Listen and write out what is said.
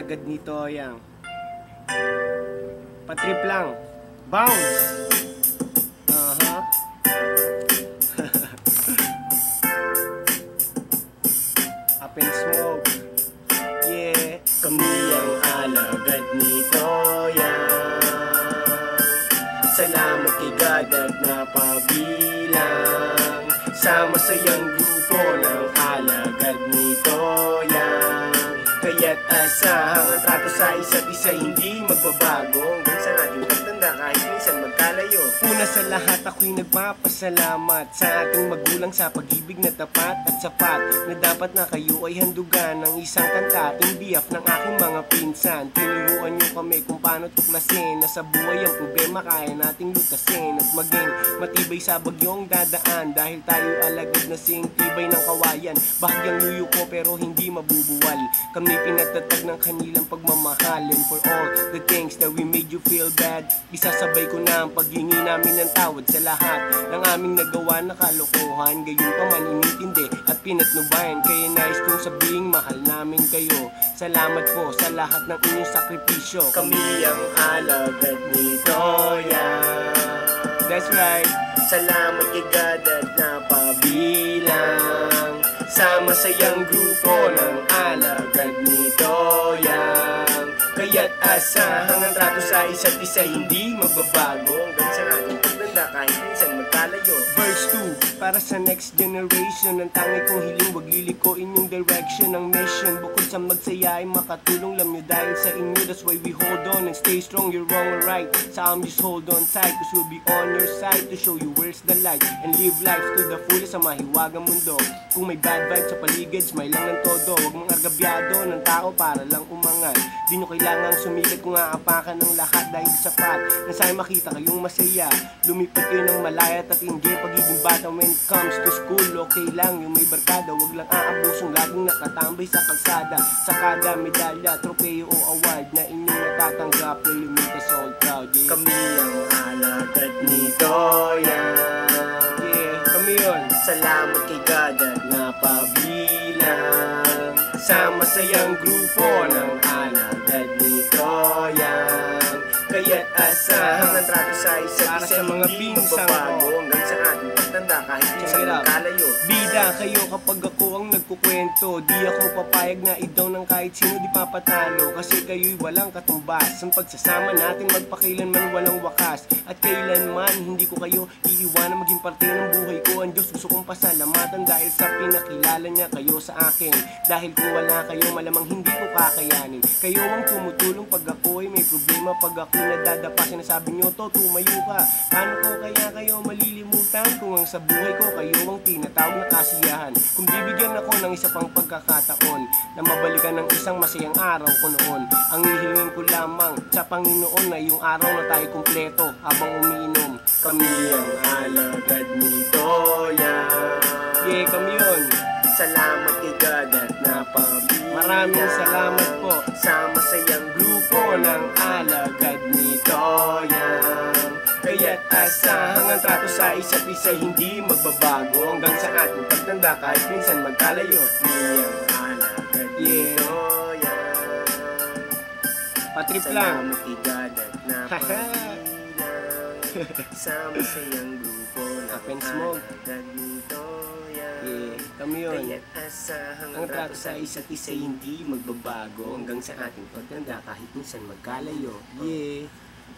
alagad nito yang patrip lang. Bounce. Up and smoke. Yeah. Kami ang alagad nito yan. Salamat kay God at napabilang. Sama sa iyang grupo ng alagad nito yan. Kaya't asahang ang trato sa isa't isa hindi magbabago hanggang sa ating pagtanda kahit minsan magkalayo. Una sa lahat ako'y nagpapasalamat sa ating magulang sa pag-ibig na tapat at sapat, na dapat na kayo ay handugan ng isang kanta in behalf ng aking mga pinsan. Tinuruan niyo kami kung paano tuklasin na sa buhay ang problema kaya nating lutasin at maging matibay sa bagyong dadaan, dahil tayo alagad na sing tibay ng kawayan. Bahagyang yuyuko pero hindi mabubuwal, kami pinagtatag ng kanilang pagmamahal. And for all the things that we made you feel bad, isasabay ko na ang paghingi namin ng tawad sa lahat ng aming nagawa na kalokohan. Gayon pa man inintindi at pinatnubayan, kaya nais kong sabihing mahal namin kayo. Salamat po sa lahat ng inyong sakripisyo. Kami ang alagad nito yan. That's right. Salamat kay God at napabilang. Sama sa iyang grupo ng alagad nito yan. Kaya't asahang ang trato sa isa't isa hindi magbabago hanggang sa ating pagtanda kahit minsan magkalayo. Verse 2, para sa next generation, ang tangi kong hiling wag liliko inyong direction. Ang mission bukod sa magsaya ay makatulong lang nyo dahil sa inyo. That's why we hold on and stay strong. You're wrong or right, sa just hold on tight, cause we'll be on your side to show you where's the light and live life to the fullest sa mahiwagang mundo. Kung may bad vibes sa paligid, smile lang ng todo. Huwag mong argabyado ng tao para lang umangat. Di nyo kailangang sumikat kung aapakan ng lahat dahil sapat na sa'yo makita kayong masaya. Lumipat kayo ng malaya at enjoy pagiging bata. When it comes to school, okay lang yung may barkada. Huwag lang aabusong laging nakatambay sa kalsada. Sakada, medalya, tropeyo o award na inyong natatanggap, limitas all proud. Yeah. Kami ang alagad nito yan. Yeah, kami yun. Salamat kay God at napabilang. Sama sa iyang grupo ng alagad nito yan. Kaya't asahang ang trato sa isa't Para isa sa mga hindi pinsang magbabago ko. hanggang sa ating pagtanda kahit minsan Check it out. magkalayo. Bida kayo kapag ako ang nagkukwento. Di ako papayag na idaw ng kahit sino di papatalo, kasi kayo'y walang katumbas. Ang pagsasama natin magpakailanman walang wakas, at kailanman hindi ko kayo iiwanan maging parte ng buhay ko. Ang Diyos gusto kong pasalamatan dahil sa pinakilala niya kayo sa akin. Dahil kung wala kayo malamang hindi ko kakayanin. Kayo ang tumutulong pag ako ay may problema. Pag ako nadadapa sinasabi nyo to, tumayo ka. Paano ko kaya kayo malilimutan kung ang sa buhay ko kayo ang tinatawag na kasiyahan? Kung bibigyan ako ng isa pang pagkakataon na mabalikan ng isang masayang araw ko noon, ang hihilingin ko lamang sa Panginoon na yung araw na tayo kumpleto habang umiinom. Kami ang alagad nito yan. Yeah, kami yun. Salamat kay God at napabilang. Maraming salamat po. Sama sa iyang grupo ng alagad nito yan. Kaya't asahang ang trato sa isa't isa hindi magbabago hanggang sa ating pagtanda kahit minsan magkalayo. Kami ang alagad nito yan. Patrip lang. Salamat kay God at napabilang. Sama sa iyang grupo ng Up and smoke. alagad nito yan. Yeah, kami yun. Kaya't asahang Ang trato sa isa't isa hindi magbabago hanggang sa ating pagtanda kahit minsan magkalayo. Yeah.